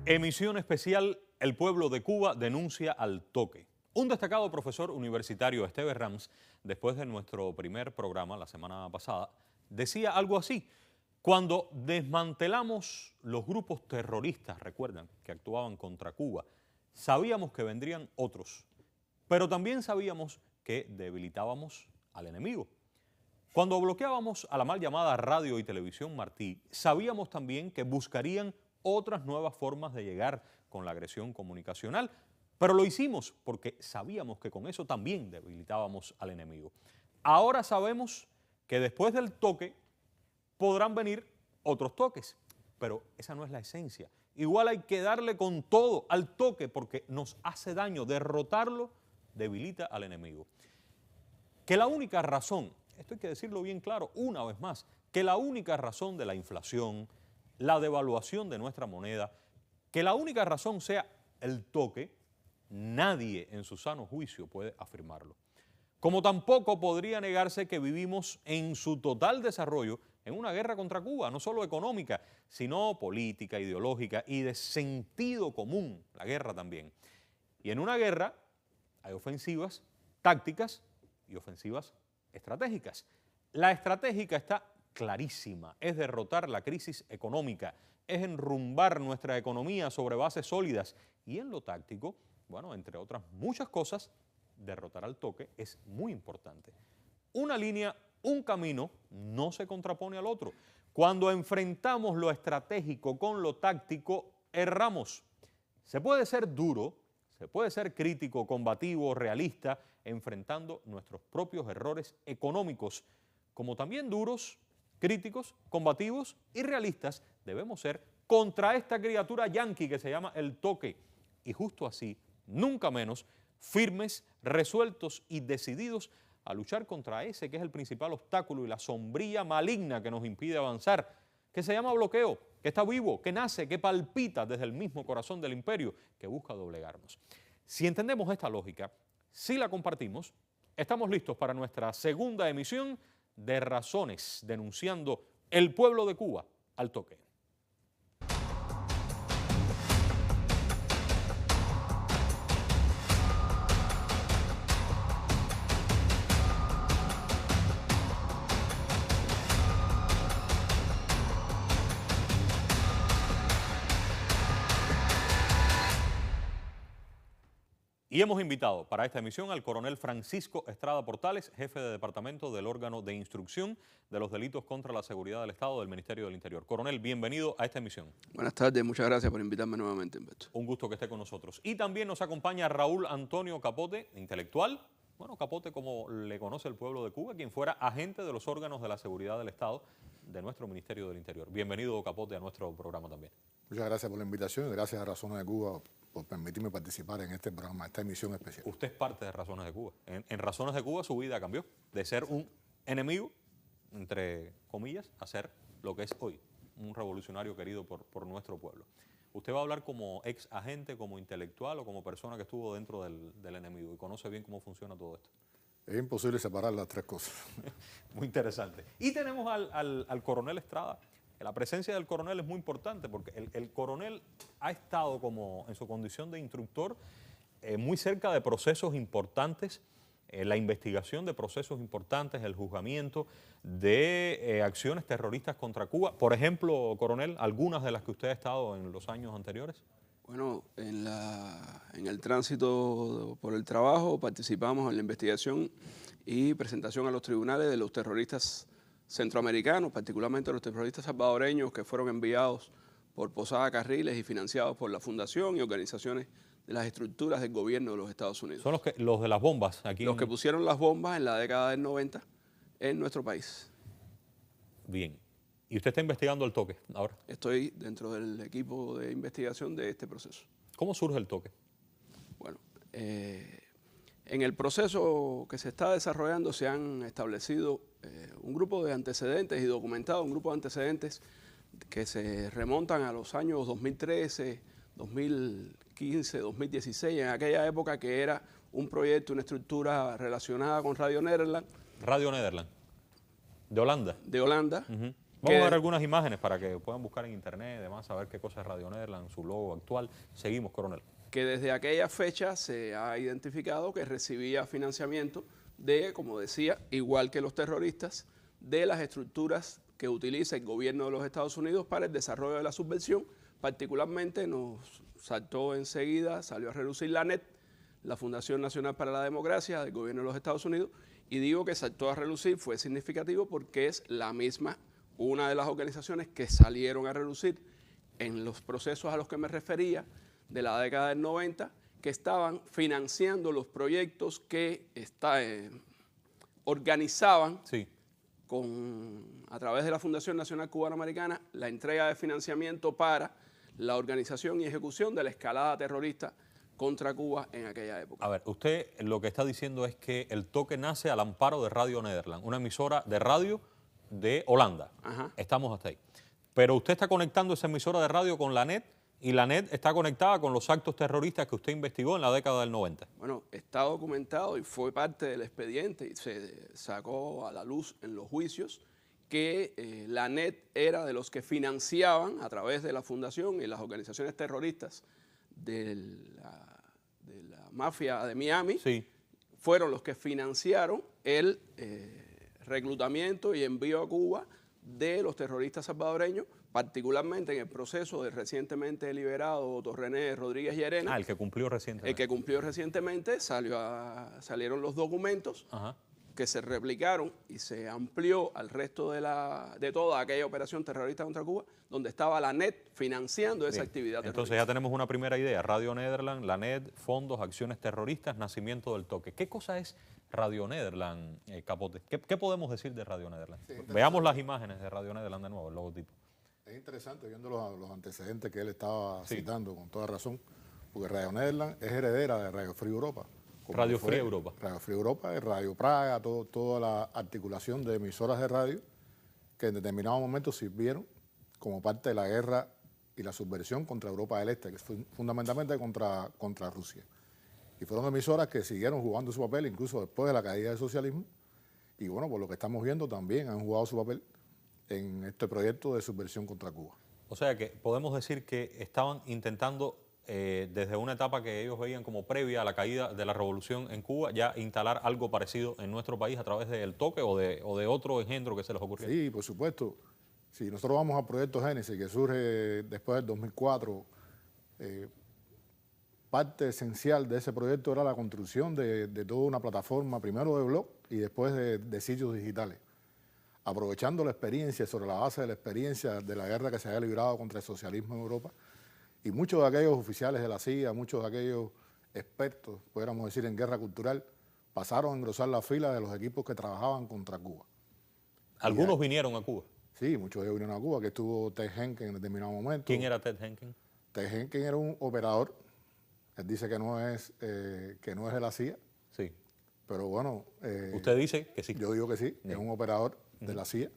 Emisión especial, el pueblo de Cuba denuncia al toque. Un destacado profesor universitario, Esteve Rams, después de nuestro primer programa la semana pasada, decía algo así: cuando desmantelamos los grupos terroristas, recuerdan, que actuaban contra Cuba, sabíamos que vendrían otros, pero también sabíamos que debilitábamos al enemigo. Cuando bloqueábamos a la mal llamada radio y televisión Martí, sabíamos también que buscarían otras nuevas formas de llegar con la agresión comunicacional, pero lo hicimos porque sabíamos que con eso también debilitábamos al enemigo. Ahora sabemos que después del toque podrán venir otros toques, pero esa no es la esencia. Igual hay que darle con todo al toque porque nos hace daño. Derrotarlo debilita al enemigo. Que la única razón, esto hay que decirlo bien claro una vez más, que la única razón de la inflación, la devaluación de nuestra moneda, que la única razón sea el toque, nadie en su sano juicio puede afirmarlo. Como tampoco podría negarse que vivimos en su total desarrollo en una guerra contra Cuba, no solo económica, sino política, ideológica y de sentido común, la guerra también. Y en una guerra hay ofensivas tácticas y ofensivas estratégicas. La estratégica está clarísima, es derrotar la crisis económica, es enrumbar nuestra economía sobre bases sólidas, y en lo táctico, bueno, entre otras muchas cosas, derrotar al toque es muy importante. Una línea, un camino no se contrapone al otro. Cuando enfrentamos lo estratégico con lo táctico, erramos. Se puede ser duro, se puede ser crítico, combativo, realista, enfrentando nuestros propios errores económicos, como también duros, críticos, combativos y realistas debemos ser contra esta criatura yanqui que se llama el toque. Y justo así, nunca menos, firmes, resueltos y decididos a luchar contra ese que es el principal obstáculo y la sombrilla maligna que nos impide avanzar, que se llama bloqueo, que está vivo, que nace, que palpita desde el mismo corazón del imperio, que busca doblegarnos. Si entendemos esta lógica, si la compartimos, estamos listos para nuestra segunda emisión de Razones, denunciando el pueblo de Cuba al toque. Y hemos invitado para esta emisión al coronel Francisco Estrada Portales, jefe de departamento del órgano de instrucción de los delitos contra la seguridad del Estado del Ministerio del Interior. Coronel, bienvenido a esta emisión. Buenas tardes, muchas gracias por invitarme nuevamente, Humberto. Un gusto que esté con nosotros. Y también nos acompaña Raúl Antonio Capote, intelectual, bueno, Capote como le conoce el pueblo de Cuba, quien fuera agente de los órganos de la seguridad del Estado de nuestro Ministerio del Interior. Bienvenido, Capote, a nuestro programa también. Muchas gracias por la invitación y gracias a Razones de Cuba por permitirme participar en este programa, esta emisión especial. Usted es parte de Razones de Cuba. En Razones de Cuba su vida cambió de ser un enemigo, entre comillas, a ser lo que es hoy, un revolucionario querido por nuestro pueblo. Usted va a hablar como ex agente, como intelectual o como persona que estuvo dentro del enemigo y conoce bien cómo funciona todo esto. Es imposible separar las tres cosas. Muy interesante. Y tenemos al coronel Estrada. La presencia del coronel es muy importante porque el coronel ha estado como en su condición de instructor muy cerca de procesos importantes, la investigación de procesos importantes, el juzgamiento de acciones terroristas contra Cuba. Por ejemplo, coronel, algunas de las que usted ha estado en los años anteriores. Bueno, en el tránsito por el trabajo participamos en la investigación y presentación a los tribunales de los terroristas centroamericanos, particularmente los terroristas salvadoreños que fueron enviados por Posada Carriles y financiados por la Fundación y organizaciones de las estructuras del gobierno de los Estados Unidos. Son los de las bombas aquí. Los que pusieron las bombas en la década del 90 en nuestro país. Bien. ¿Y usted está investigando el toque ahora? Estoy dentro del equipo de investigación de este proceso. ¿Cómo surge el toque? Bueno, en el proceso que se está desarrollando se han establecido un grupo de antecedentes y documentado un grupo de antecedentes que se remontan a los años 2013, 2015, 2016, en aquella época que era un proyecto, una estructura relacionada con Radio Nederland. Radio Nederland, de Holanda. De Holanda. Vamos a ver algunas imágenes para que puedan buscar en internet, además saber qué cosa es Radio Nederland, su logo actual. Seguimos, coronel. Que desde aquella fecha se ha identificado que recibía financiamiento de, como decía, igual que los terroristas, de las estructuras que utiliza el gobierno de los Estados Unidos para el desarrollo de la subversión. Particularmente nos saltó enseguida, salió a relucir la ANED, la Fundación Nacional para la Democracia del gobierno de los Estados Unidos, y digo que saltó a relucir, fue significativo porque es la misma, una de las organizaciones que salieron a relucir en los procesos a los que me refería de la década del 90, que estaban financiando los proyectos que organizaban a través de la Fundación Nacional Cubano-Americana la entrega de financiamiento para la organización y ejecución de la escalada terrorista contra Cuba en aquella época. A ver, usted lo que está diciendo es que el toque nace al amparo de Radio Nederland, una emisora de radio de Holanda. Ajá. Estamos hasta ahí. Pero usted está conectando esa emisora de radio con la NET y la NET está conectada con los actos terroristas que usted investigó en la década del 90. Bueno, está documentado y fue parte del expediente y se sacó a la luz en los juicios que la NET era de los que financiaban a través de la fundación y las organizaciones terroristas de la mafia de Miami, fueron los que financiaron el reclutamiento y envío a Cuba de los terroristas salvadoreños, particularmente en el proceso del recientemente liberado Otto René Rodríguez Llerena. El que cumplió recientemente. El que cumplió recientemente, salieron los documentos que se replicaron y se amplió al resto de toda aquella operación terrorista contra Cuba, donde estaba la NET financiando esa actividad terrorista. Entonces ya tenemos una primera idea, Radio Nederland, la NET, fondos, acciones terroristas, nacimiento del toque. ¿Qué cosa es Radio Nederland, Capote? ¿Qué podemos decir de Radio Nederland? Veamos las imágenes de Radio Nederland de nuevo, el logotipo. Es interesante viendo los antecedentes que él estaba citando con toda razón, porque Radio Nederland es heredera de Radio Free Europa. Radio Free Europa. Radio Free Europa, Radio Praga, toda la articulación de emisoras de radio que en determinado momento sirvieron como parte de la guerra y la subversión contra Europa del Este, que fue fundamentalmente contra Rusia. Y fueron emisoras que siguieron jugando su papel incluso después de la caída del socialismo. Y bueno, por lo que estamos viendo también han jugado su papel en este proyecto de subversión contra Cuba. O sea que podemos decir que estaban intentando, desde una etapa que ellos veían como previa a la caída de la revolución en Cuba, ya instalar algo parecido en nuestro país a través del toque o de otro engendro que se les ocurrió. Sí, por supuesto. Si nosotros vamos al proyecto Génesis, que surge después del 2004, parte esencial de ese proyecto era la construcción de toda una plataforma, primero de blog y después de sitios digitales, aprovechando la experiencia, sobre la base de la experiencia de la guerra que se había librado contra el socialismo en Europa. Y muchos de aquellos oficiales de la CIA, muchos de aquellos expertos, pudiéramos decir, en guerra cultural, pasaron a engrosar la fila de los equipos que trabajaban contra Cuba. ¿Algunos vinieron a Cuba? Sí, muchos de ellos vinieron a Cuba, que estuvo Ted Henken en determinado momento. ¿Quién era Ted Henken? Ted Henken era un operador. Él dice que no es de la CIA. Sí. Pero bueno... ¿Usted dice que sí? Yo digo que sí, es un operador de la CIA.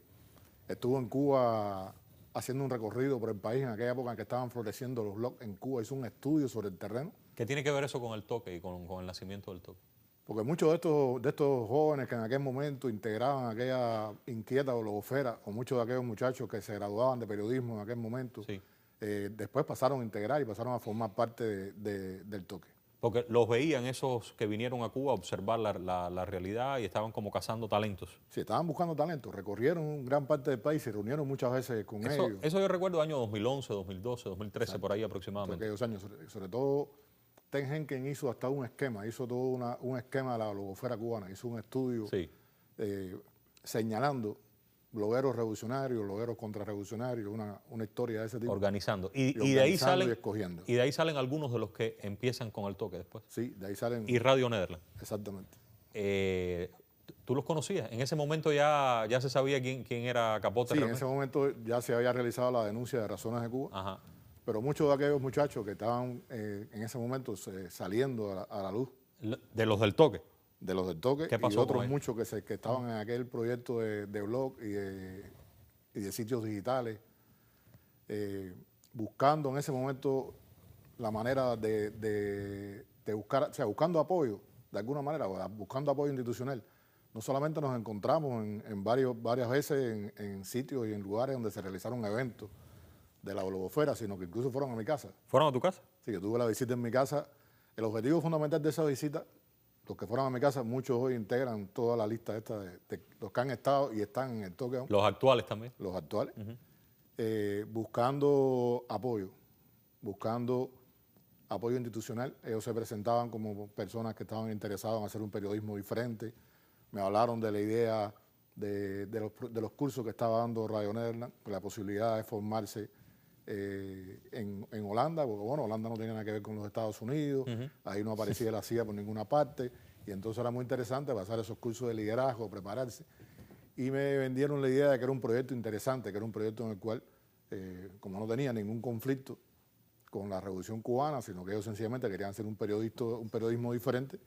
Estuvo en Cuba haciendo un recorrido por el país en aquella época en que estaban floreciendo los blogs en Cuba. Hizo un estudio sobre el terreno. ¿Qué tiene que ver eso con el toque y con el nacimiento del toque? Porque muchos de estos jóvenes que en aquel momento integraban aquella inquieta blogosfera, o muchos de aquellos muchachos que se graduaban de periodismo en aquel momento, después pasaron a integrar y pasaron a formar parte del toque. Porque los veían esos que vinieron a Cuba a observar la realidad y estaban como cazando talentos. Sí, estaban buscando talentos, recorrieron gran parte del país, se reunieron muchas veces con ellos. Eso yo recuerdo año 2011, 2012, 2013, exacto, por ahí aproximadamente. Aquellos años, sobre todo Ted Henken hizo hasta un esquema, hizo todo un esquema de la blogosfera cubana, hizo un estudio señalando blogueros revolucionarios, blogueros contrarrevolucionarios, una historia de ese tipo. Organizando. Y de ahí salen, escogiendo. Y de ahí salen algunos de los que empiezan con el toque después. Sí, de ahí salen. Y Radio Nederland. Exactamente. ¿Tú los conocías? ¿En ese momento ya se sabía quién era Capote? Sí, realmente? En ese momento ya se había realizado la denuncia de Razones de Cuba. Ajá. Pero muchos de aquellos muchachos que estaban en ese momento saliendo a la luz. ¿De los del toque? De los del toque. ¿Qué pasó y otros muchos que estaban en aquel proyecto de blog y de sitios digitales. buscando en ese momento la manera de buscar, o sea, buscando apoyo, de alguna manera, buscando apoyo institucional. No solamente nos encontramos varias veces en sitios y en lugares donde se realizaron eventos de la blogosfera, sino que incluso fueron a mi casa. ¿Fueron a tu casa? Sí, yo tuve la visita en mi casa. El objetivo fundamental de esa visita, los que fueron a mi casa, muchos hoy integran toda la lista esta de los que han estado y están en el toque aún. Los actuales también. Los actuales. Buscando apoyo institucional. Ellos se presentaban como personas que estaban interesados en hacer un periodismo diferente. Me hablaron de la idea de los cursos que estaba dando Radio Nederland, la posibilidad de formarse en Holanda, porque bueno, Holanda no tenía nada que ver con los Estados Unidos, ahí no aparecía la CIA por ninguna parte, y entonces era muy interesante pasar esos cursos de liderazgo, prepararse. Y me vendieron la idea de que era un proyecto interesante, que era un proyecto en el cual, como no tenía ningún conflicto con la Revolución Cubana, sino que ellos sencillamente querían hacer un periodismo diferente,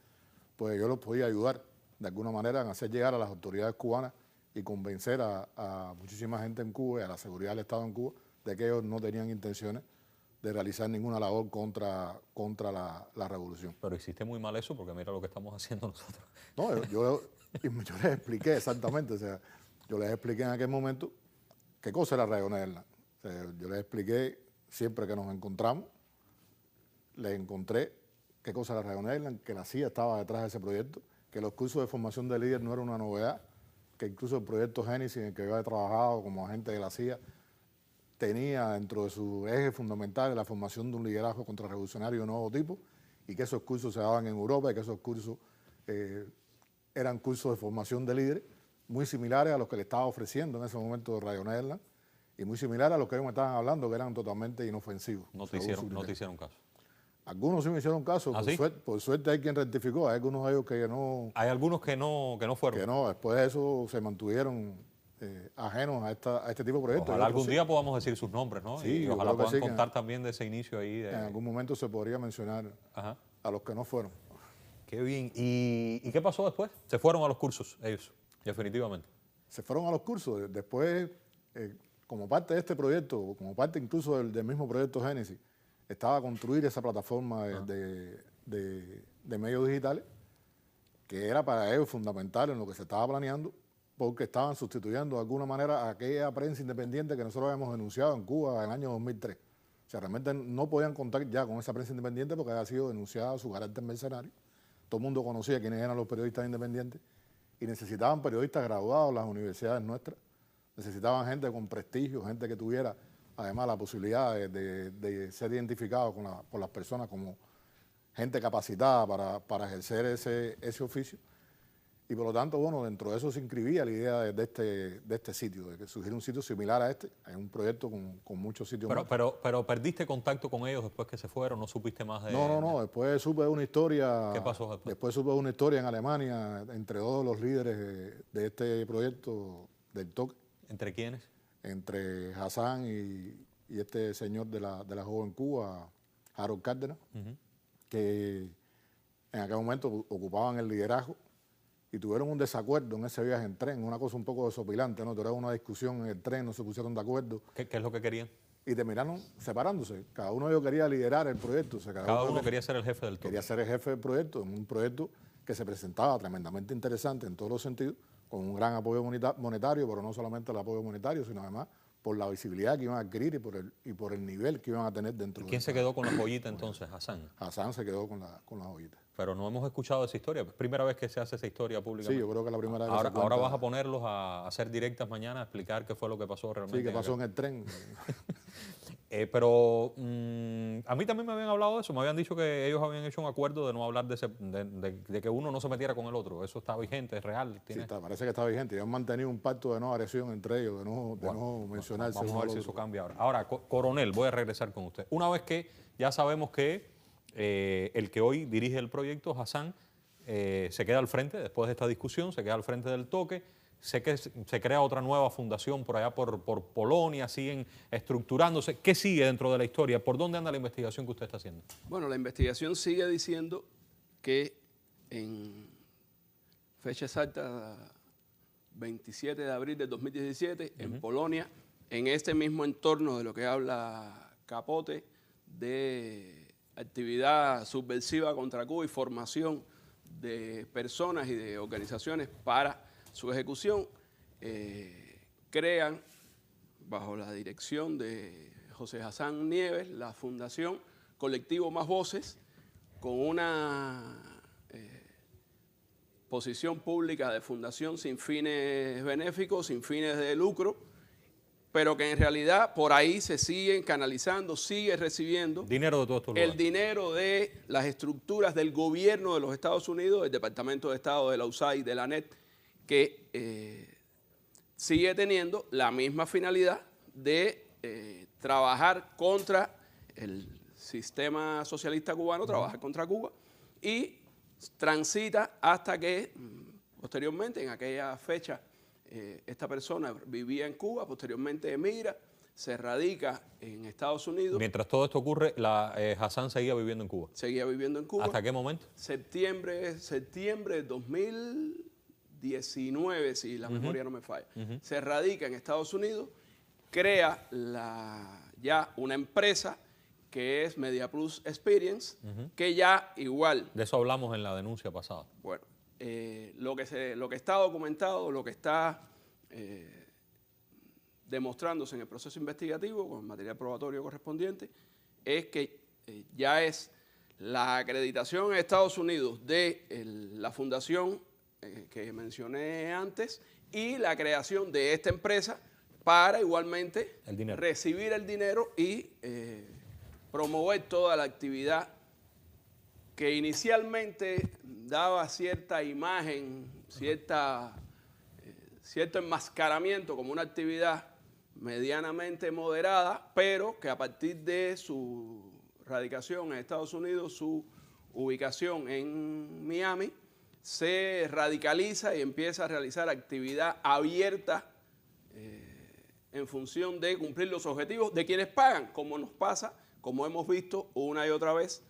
pues yo los podía ayudar de alguna manera en hacer llegar a las autoridades cubanas y convencer a muchísima gente en Cuba y a la seguridad del Estado en Cuba de que ellos no tenían intenciones de realizar ninguna labor contra la revolución. Pero hiciste muy mal eso porque mira lo que estamos haciendo nosotros. No, yo les expliqué exactamente, o sea, yo les expliqué en aquel momento qué cosa era Radio Nederland. O sea, yo les expliqué siempre que nos encontramos, les encontré qué cosa era Radio Nederland, que la CIA estaba detrás de ese proyecto, que los cursos de formación de líder no era una novedad, que incluso el proyecto Génesis, en el que yo he trabajado como agente de la CIA, tenía dentro de su eje fundamental la formación de un liderazgo contrarrevolucionario de nuevo tipo, y que esos cursos se daban en Europa y que esos cursos eran cursos de formación de líderes muy similares a los que le estaba ofreciendo en ese momento Radio Nederland y muy similares a los que ellos me estaban hablando, que eran totalmente inofensivos. No te hicieron caso. Algunos sí me hicieron caso, ¿Ah, sí? por suerte hay quien rectificó, hay algunos de ellos que no... Hay algunos que no fueron. Que no, después de eso se mantuvieron ajenos a este tipo de proyectos. Ojalá algún día podamos decir sus nombres, ¿no? Sí, y ojalá puedan sí, contar también de ese inicio ahí. En algún momento se podría mencionar a los que no fueron. Qué bien. ¿Y qué pasó después? Se fueron a los cursos ellos, definitivamente. Se fueron a los cursos. Después, como parte de este proyecto, como parte incluso del mismo proyecto Génesis, estaba a construir esa plataforma de medios digitales, que era para ellos fundamental en lo que se estaba planeando, porque estaban sustituyendo de alguna manera a aquella prensa independiente que nosotros habíamos denunciado en Cuba en el año 2003. O sea, realmente no podían contar ya con esa prensa independiente porque había sido denunciada su carácter mercenario. Todo el mundo conocía quiénes eran los periodistas independientes y necesitaban periodistas graduados en las universidades nuestras. Necesitaban gente con prestigio, gente que tuviera además la posibilidad de ser identificado por las personas como gente capacitada para ejercer ese oficio. Y por lo tanto, bueno, dentro de eso se inscribía la idea de este sitio, de que surgiera un sitio similar a este. Hay un proyecto con muchos sitios más. Pero ¿perdiste contacto con ellos después que se fueron? ¿No supiste más de...? No. Después supe de una historia... ¿Qué pasó después? Después supe de una historia en Alemania entre todos los líderes de este proyecto del toque. ¿Entre quiénes? Entre Hassan y este señor de la joven Cuba, Harold Cárdenas, que en aquel momento ocupaban el liderazgo y tuvieron un desacuerdo en ese viaje en tren, una cosa un poco desopilante, ¿no? Tuvieron una discusión en el tren, no se pusieron de acuerdo. ¿Qué es lo que querían? Y terminaron separándose. Cada uno de ellos quería liderar el proyecto. O sea, cada uno quería ser el jefe del toque. Quería ser el jefe del proyecto, un proyecto que se presentaba tremendamente interesante en todos los sentidos, con un gran apoyo monetario, pero no solamente el apoyo monetario, sino además por la visibilidad que iban a adquirir y por el nivel que iban a tener dentro de... ¿Quién se quedó con la joyita entonces? Hassan. Hassan se quedó con la joyita. Pero no hemos escuchado esa historia. Primera vez que se hace esa historia públicamente. Sí, yo creo que la primera vez. Ahora vas a ponerlos a hacer directas mañana, a explicar qué fue lo que pasó realmente. Sí, qué pasó en el tren. Pero a mí también me habían hablado de eso. Me habían dicho que ellos habían hecho un acuerdo de no hablar de que uno no se metiera con el otro. Eso está vigente, es real. Sí, parece que está vigente. Y han mantenido un pacto de no agresión entre ellos, de no mencionarse. Vamos a ver si eso cambia ahora. Ahora, coronel, voy a regresar con usted. Una vez que ya sabemos que el que hoy dirige el proyecto, Hassan, se queda al frente, después de esta discusión, se queda al frente del toque. Sé que se crea otra nueva fundación por allá por Polonia, siguen estructurándose. ¿Qué sigue dentro de la historia? ¿Por dónde anda la investigación que usted está haciendo? Bueno, la investigación sigue diciendo que en fecha exacta, 27 de abril de 2017, en Polonia, en este mismo entorno de lo que habla Capote, de actividad subversiva contra Cuba y formación de personas y de organizaciones para su ejecución, crean, bajo la dirección de José Hassan Nieves, la Fundación Colectivo Más Voces, con una posición pública de fundación sin fines benéficos, sin fines de lucro, pero que en realidad por ahí se siguen canalizando, sigue recibiendo dinero de todos estos el lugares. dinero de las estructuras del gobierno de los Estados Unidos, del Departamento de Estado, de la USAID, de la ANET, que sigue teniendo la misma finalidad de trabajar contra el sistema socialista cubano, trabajar contra Cuba, y transita hasta que posteriormente, en aquella fecha, esta persona vivía en Cuba, posteriormente emigra, se radica en Estados Unidos. Mientras todo esto ocurre, Hassan seguía viviendo en Cuba. Seguía viviendo en Cuba. ¿Hasta qué momento? Septiembre de 2019, si la memoria no me falla. Se radica en Estados Unidos, crea ya una empresa que es Media Plus Experience, que ya igual... De eso hablamos en la denuncia pasada. Bueno, lo que está documentado, lo que está demostrándose en el proceso investigativo con el material probatorio correspondiente, es que ya es la acreditación en Estados Unidos de la fundación que mencioné antes y la creación de esta empresa para igualmente recibir el dinero y promover toda la actividad que inicialmente daba cierta imagen, cierto enmascaramiento como una actividad medianamente moderada, pero que a partir de su radicación en Estados Unidos, su ubicación en Miami, se radicaliza y empieza a realizar actividad abierta en función de cumplir los objetivos de quienes pagan, como nos pasa, como hemos visto una y otra vez.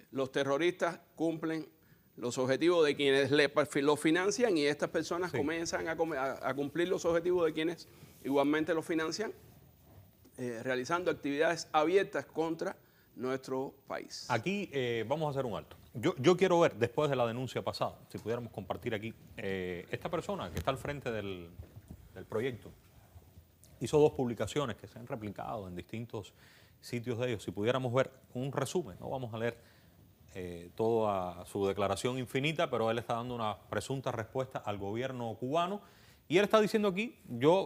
Los terroristas cumplen los objetivos de quienes los financian y estas personas comienzan a cumplir los objetivos de quienes igualmente los financian, realizando actividades abiertas contra nuestro país. Aquí vamos a hacer un alto. Yo quiero ver, después de la denuncia pasada, si pudiéramos compartir aquí, esta persona que está al frente del proyecto hizo 2 publicaciones que se han replicado en distintos sitios de ellos. Si pudiéramos ver un resumen, no vamos a leer toda su declaración infinita, pero él está dando una presunta respuesta al gobierno cubano y él está diciendo aquí,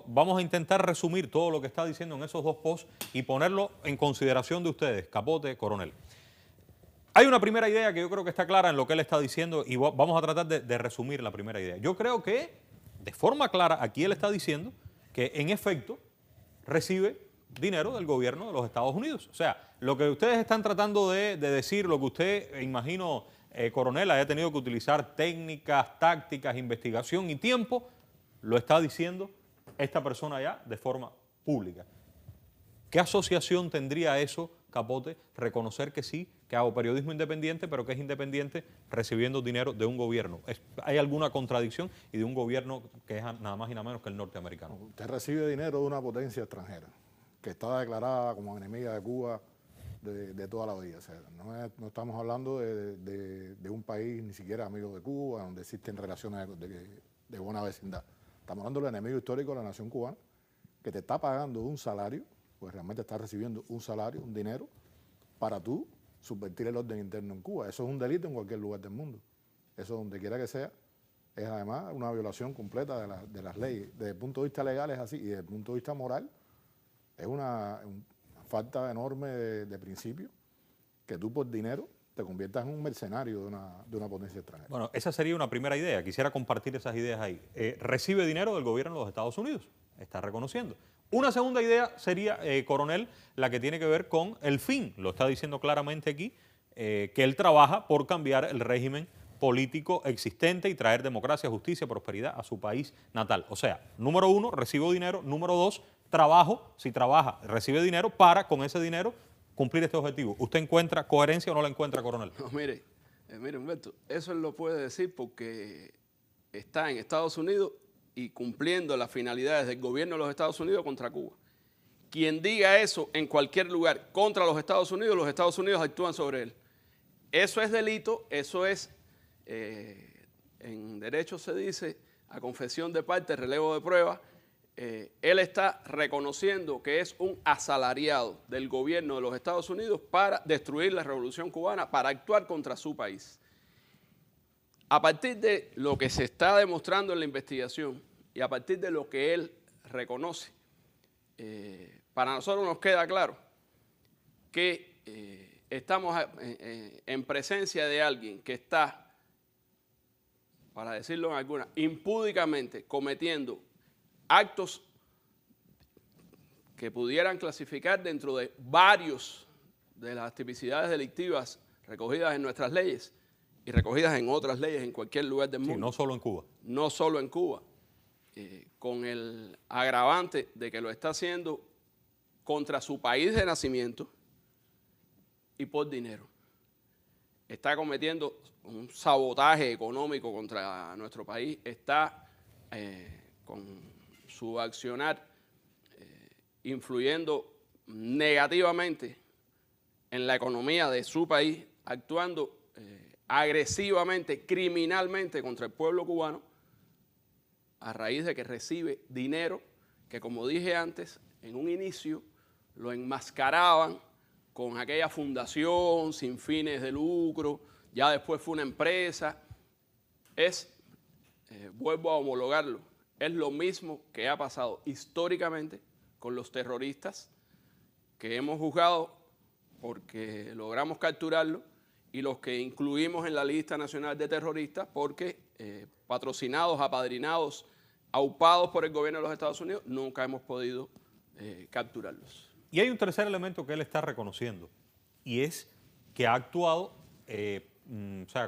vamos a intentar resumir todo lo que está diciendo en esos 2 posts y ponerlo en consideración de ustedes, Capote, Coronel. Hay una primera idea que yo creo que está clara en lo que él está diciendo y vamos a tratar de resumir la primera idea. Yo creo que, de forma clara, aquí él está diciendo que en efecto recibe dinero del gobierno de los Estados Unidos. O sea, lo que ustedes están tratando de decir, lo que usted, imagino, Coronel, haya tenido que utilizar técnicas, tácticas, investigación y tiempo, lo está diciendo esta persona ya de forma pública. ¿Qué asociación tendría eso, Capote, reconocer que sí, que hago periodismo independiente, pero que es independiente recibiendo dinero de un gobierno? ¿Hay alguna contradicción y de un gobierno que es nada más y nada menos que el norteamericano? Usted recibe dinero de una potencia extranjera que está declarada como enemiga de Cuba de toda la vida. O sea, no estamos hablando de un país ni siquiera amigo de Cuba, donde existen relaciones de buena vecindad. Estamos hablando del enemigo histórico de la nación cubana, que te está pagando un salario, pues realmente estás recibiendo un salario, un dinero, para tú subvertir el orden interno en Cuba. Eso es un delito en cualquier lugar del mundo. Eso, donde quiera que sea, es además una violación completa de las leyes. Desde el punto de vista legal es así, y desde el punto de vista moral es una falta enorme de principio que tú por dinero te conviertas en un mercenario de una potencia extranjera. Bueno, esa sería una primera idea. Quisiera compartir esas ideas ahí. Recibe dinero del gobierno de los Estados Unidos. Está reconociendo. Una segunda idea sería, Coronel, la que tiene que ver con el fin. Lo está diciendo claramente aquí, que él trabaja por cambiar el régimen político existente y traer democracia, justicia, prosperidad a su país natal. O sea, número 1, recibo dinero. Número 2, trabajo. Si trabaja, recibe dinero para, con ese dinero, cumplir este objetivo. ¿Usted encuentra coherencia o no la encuentra, Coronel? No, mire, Humberto, eso él lo puede decir porque está en Estados Unidos y cumpliendo las finalidades del gobierno de los Estados Unidos contra Cuba. Quien diga eso en cualquier lugar contra los Estados Unidos actúan sobre él. Eso es delito, eso es, en derecho se dice, a confesión de parte, relevo de prueba. Él está reconociendo que es un asalariado del gobierno de los Estados Unidos para destruir la revolución cubana, para actuar contra su país. A partir de lo que se está demostrando en la investigación y a partir de lo que él reconoce, para nosotros nos queda claro que estamos en presencia de alguien que está, para decirlo en alguna, impúdicamente cometiendo actos que pudieran clasificar dentro de varios de las tipicidades delictivas recogidas en nuestras leyes y recogidas en otras leyes en cualquier lugar del mundo. Sí, no solo en Cuba. No solo en Cuba, con el agravante de que lo está haciendo contra su país de nacimiento y por dinero. Está cometiendo un sabotaje económico contra nuestro país, está con su accionar influyendo negativamente en la economía de su país, actuando agresivamente, criminalmente contra el pueblo cubano, a raíz de que recibe dinero que, como dije antes, en un inicio lo enmascaraban con aquella fundación sin fines de lucro, ya después fue una empresa. Vuelvo a homologarlo, es lo mismo que ha pasado históricamente con los terroristas que hemos juzgado porque logramos capturarlo y los que incluimos en la lista nacional de terroristas porque patrocinados, apadrinados, aupados por el gobierno de los Estados Unidos, nunca hemos podido capturarlos. Y hay un tercer elemento que él está reconociendo y es que ha actuado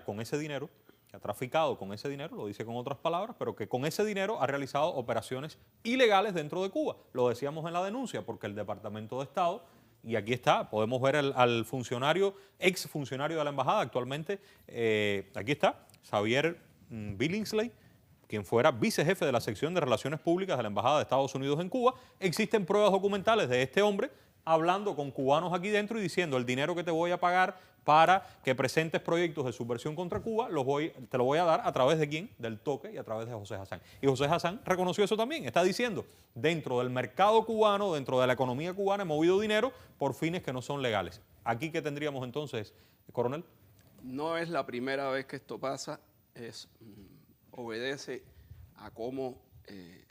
con ese dinero, que ha traficado con ese dinero, lo dice con otras palabras, pero que con ese dinero ha realizado operaciones ilegales dentro de Cuba. Lo decíamos en la denuncia porque el Departamento de Estado, y aquí está, podemos ver al funcionario, ex funcionario de la embajada actualmente, aquí está, Xavier Billingsley, quien fuera vicejefe de la sección de Relaciones Públicas de la Embajada de Estados Unidos en Cuba. Existen pruebas documentales de este hombre hablando con cubanos aquí dentro y diciendo: el dinero que te voy a pagar para que presentes proyectos de subversión contra Cuba, te lo voy a dar a través de ¿quién? Del Toque y a través de José Hassan. Y José Hassan reconoció eso también. Está diciendo, dentro del mercado cubano, dentro de la economía cubana, he movido dinero por fines que no son legales. ¿Aquí qué tendríamos entonces, coronel? No es la primera vez que esto pasa, obedece a cómo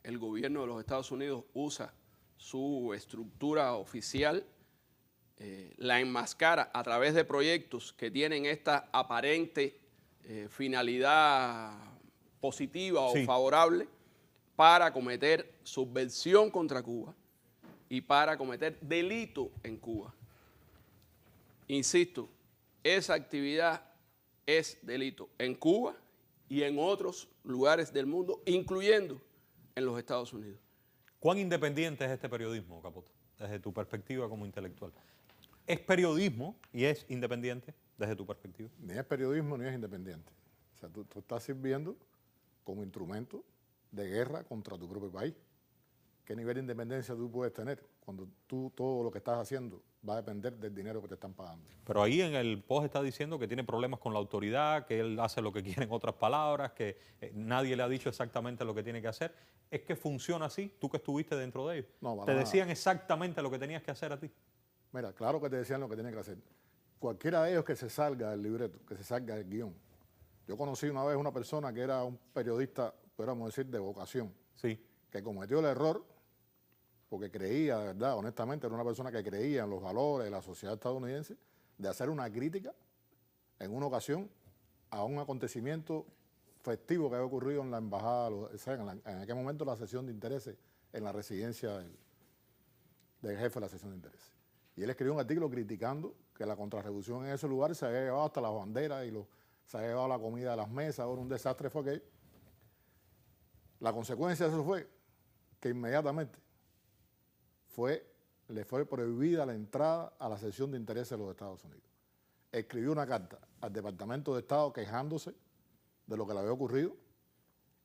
el gobierno de los Estados Unidos usa su estructura oficial, la enmascara a través de proyectos que tienen esta aparente finalidad positiva o favorable para cometer subversión contra Cuba y para cometer delito en Cuba. Insisto, esa actividad es delito en Cuba y en otros lugares del mundo, incluyendo en los Estados Unidos. ¿Cuán independiente es este periodismo, Capote, desde tu perspectiva como intelectual? ¿Es periodismo y es independiente desde tu perspectiva? Ni es periodismo ni es independiente. O sea, tú estás sirviendo como instrumento de guerra contra tu propio país. ¿Qué nivel de independencia tú puedes tener cuando todo lo que estás haciendo va a depender del dinero que te están pagando? Pero ahí en el post está diciendo que tiene problemas con la autoridad, que él hace lo que quiere, en otras palabras, que nadie le ha dicho exactamente lo que tiene que hacer. ¿Es que funciona así? Tú que estuviste dentro de ellos. No, ¿Te decían exactamente lo que tenías que hacer a ti? Mira, claro que te decían lo que tenías que hacer. Cualquiera de ellos que se salga del libreto, que se salga del guión. Yo conocí una vez una persona que era un periodista, podríamos decir, de vocación, sí, que cometió el error porque creía, de verdad, honestamente, era una persona que creía en los valores de la sociedad estadounidense, de hacer una crítica en una ocasión a un acontecimiento festivo que había ocurrido en la embajada, en aquel momento la sesión de intereses en la residencia del jefe de la sesión de intereses. Y él escribió un artículo criticando que la contrarrevolución en ese lugar se había llevado hasta las banderas y se había llevado la comida a las mesas. Ahora un desastre fue aquello. La consecuencia de eso fue que inmediatamente le fue prohibida la entrada a la sesión de intereses de los Estados Unidos. Escribió una carta al Departamento de Estado quejándose de lo que le había ocurrido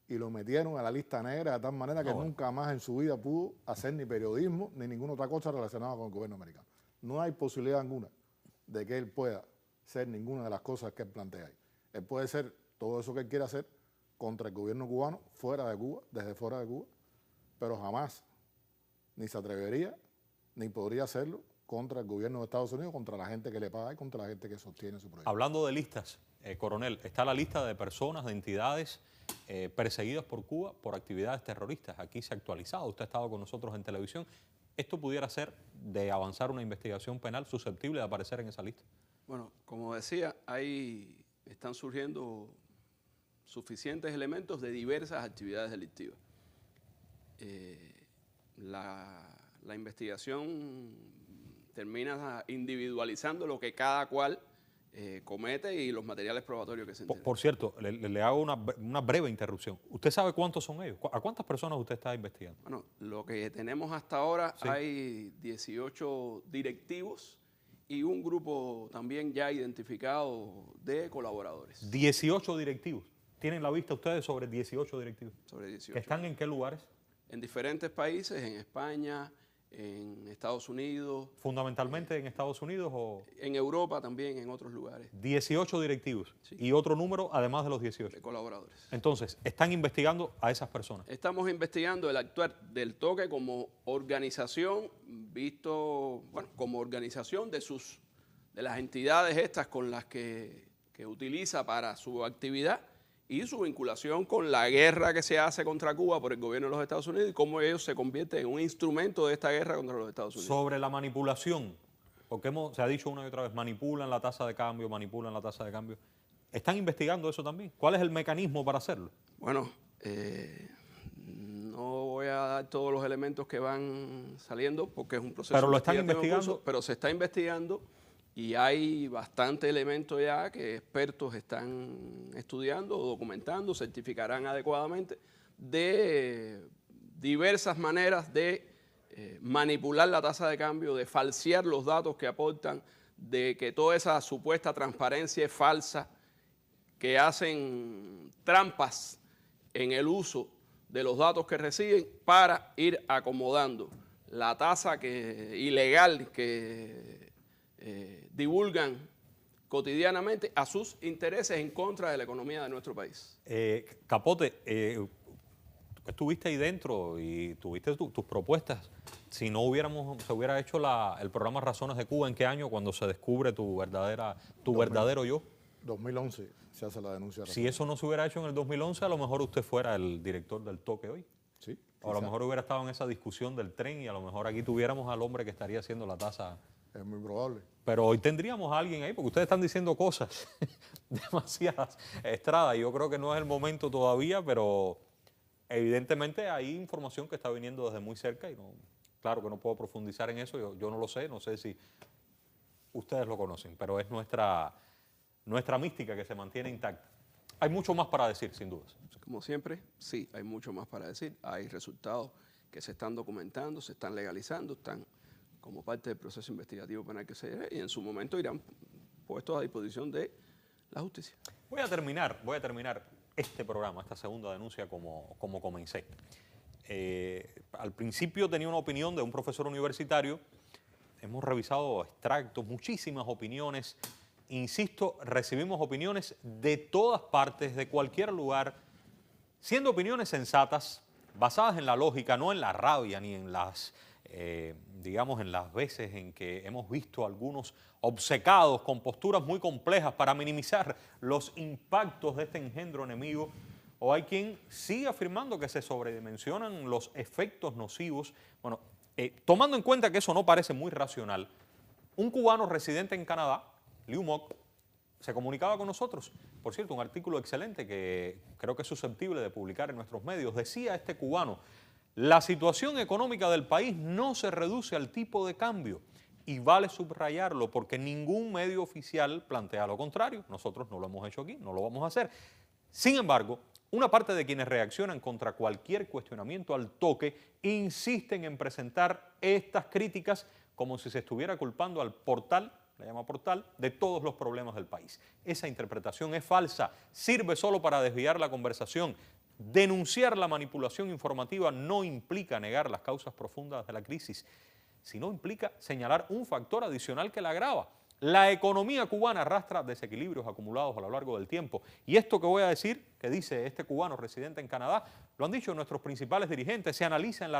y lo metieron a la lista negra de tal manera que nunca más en su vida pudo hacer ni periodismo ni ninguna otra cosa relacionada con el gobierno americano. No hay posibilidad alguna de que él pueda ser ninguna de las cosas que él plantea ahí. Él puede ser todo eso que él quiera hacer contra el gobierno cubano, fuera de Cuba, desde fuera de Cuba, pero jamás ni se atrevería ni podría hacerlo contra el gobierno de Estados Unidos, contra la gente que le paga y contra la gente que sostiene su proyecto. Hablando de listas, coronel, está la lista de personas, de entidades perseguidas por Cuba por actividades terroristas. Aquí se ha actualizado, usted ha estado con nosotros en televisión. ¿Esto pudiera ser de avanzar una investigación penal susceptible de aparecer en esa lista? Bueno, como decía, están surgiendo suficientes elementos de diversas actividades delictivas. La investigación termina individualizando lo que cada cual comete y los materiales probatorios que se entienden. Por cierto, le hago una breve interrupción. ¿Usted sabe cuántos son ellos? ¿A cuántas personas usted está investigando? Bueno, lo que tenemos hasta ahora, sí, hay 18 directivos y un grupo también ya identificado de colaboradores. 18 directivos. ¿Tienen la vista ustedes sobre 18 directivos? Sobre 18. ¿Que están en qué lugares? En diferentes países, en España, en Estados Unidos. ¿Fundamentalmente en Estados Unidos o...? En Europa también, en otros lugares. 18 directivos. Sí. Y otro número además de los 18. De colaboradores. Entonces, ¿están investigando a esas personas? Estamos investigando el actuar del toque como organización, como organización de las entidades estas con las que utiliza para su actividad y su vinculación con la guerra que se hace contra Cuba por el gobierno de los Estados Unidos y cómo ellos se convierten en un instrumento de esta guerra contra los Estados Unidos. Sobre la manipulación, porque se ha dicho una y otra vez, manipulan la tasa de cambio, manipulan la tasa de cambio. ¿Están investigando eso también? ¿Cuál es el mecanismo para hacerlo? Bueno, no voy a dar todos los elementos que van saliendo porque es un proceso. Pero lo están investigando. Pero se está investigando. Y hay bastante elementos ya que expertos están estudiando, documentando, certificarán adecuadamente de diversas maneras de manipular la tasa de cambio, de falsear los datos que aportan, de que toda esa supuesta transparencia es falsa, que hacen trampas en el uso de los datos que reciben para ir acomodando la tasa ilegal que divulgan cotidianamente a sus intereses en contra de la economía de nuestro país. Capote, estuviste ahí dentro y tuviste tus propuestas. Si no se hubiera hecho el programa Razones de Cuba, ¿en qué año? Cuando se descubre tu verdadero yo. 2011 se hace la denuncia. Si eso no se hubiera hecho en el 2011, a lo mejor usted fuera el director del toque hoy. Sí. O a lo mejor hubiera estado en esa discusión del tren y a lo mejor aquí tuviéramos al hombre que estaría haciendo la tasa. Es muy probable. Pero hoy tendríamos a alguien ahí, porque ustedes están diciendo cosas demasiadas, Estrada. Yo creo que no es el momento todavía, pero evidentemente hay información que está viniendo desde muy cerca y claro que no puedo profundizar en eso, yo no lo sé, no sé si ustedes lo conocen, pero es nuestra mística que se mantiene intacta. Hay mucho más para decir, sin dudas. Como siempre, sí, hay mucho más para decir. Hay resultados que se están documentando, se están legalizando, están como parte del proceso investigativo penal que se dé y en su momento irán puestos a disposición de la justicia. Voy a terminar este programa, esta segunda denuncia como comencé. Al principio tenía una opinión de un profesor universitario, hemos revisado extractos, muchísimas opiniones. Insisto, recibimos opiniones de todas partes, de cualquier lugar, siendo opiniones sensatas, basadas en la lógica, no en la rabia ni en las, digamos, en las veces en que hemos visto algunos obcecados con posturas muy complejas para minimizar los impactos de este engendro enemigo, o hay quien sigue afirmando que se sobredimensionan los efectos nocivos. Bueno, tomando en cuenta que eso no parece muy racional, un cubano residente en Canadá, Liu Moc, se comunicaba con nosotros. Por cierto, un artículo excelente que creo que es susceptible de publicar en nuestros medios. Decía este cubano: la situación económica del país no se reduce al tipo de cambio. Y vale subrayarlo porque ningún medio oficial plantea lo contrario. Nosotros no lo hemos hecho aquí, no lo vamos a hacer. Sin embargo, una parte de quienes reaccionan contra cualquier cuestionamiento al toque insisten en presentar estas críticas como si se estuviera culpando al portal, la llama portal, de todos los problemas del país. Esa interpretación es falsa, sirve solo para desviar la conversación. Denunciar la manipulación informativa no implica negar las causas profundas de la crisis, sino implica señalar un factor adicional que la agrava. La economía cubana arrastra desequilibrios acumulados a lo largo del tiempo. Y esto que voy a decir, que dice este cubano residente en Canadá, lo han dicho nuestros principales dirigentes, se analiza en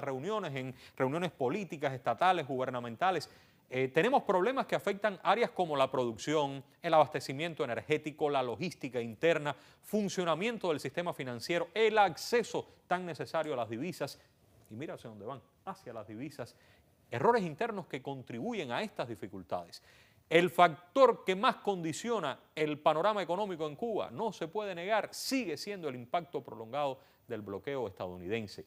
reuniones políticas, estatales, gubernamentales. Tenemos problemas que afectan áreas como la producción, el abastecimiento energético, la logística interna, funcionamiento del sistema financiero, el acceso tan necesario a las divisas. Y mira hacia dónde van, hacia las divisas. Errores internos que contribuyen a estas dificultades. El factor que más condiciona el panorama económico en Cuba, no se puede negar, sigue siendo el impacto prolongado del bloqueo estadounidense.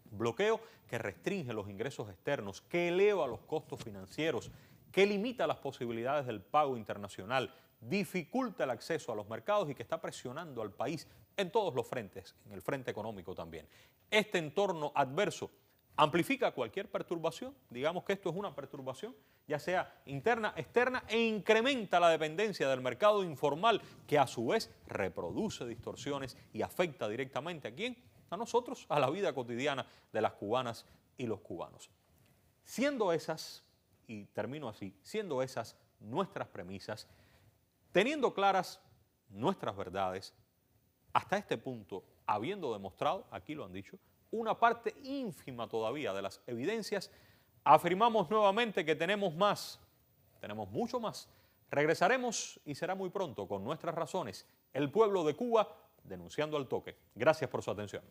Bloqueo que restringe los ingresos externos, que eleva los costos financieros, que limita las posibilidades del pago internacional, dificulta el acceso a los mercados y que está presionando al país en todos los frentes, en el frente económico también. Este entorno adverso amplifica cualquier perturbación, digamos que esto es una perturbación, ya sea interna, externa, e incrementa la dependencia del mercado informal, que a su vez reproduce distorsiones y afecta directamente ¿a quién? A nosotros, a la vida cotidiana de las cubanas y los cubanos. Siendo esas, y termino así, siendo esas nuestras premisas, teniendo claras nuestras verdades, hasta este punto, habiendo demostrado, aquí lo han dicho, una parte ínfima todavía de las evidencias, afirmamos nuevamente que tenemos más, tenemos mucho más. Regresaremos y será muy pronto con nuestras razones. El pueblo de Cuba denunciando al toque. Gracias por su atención.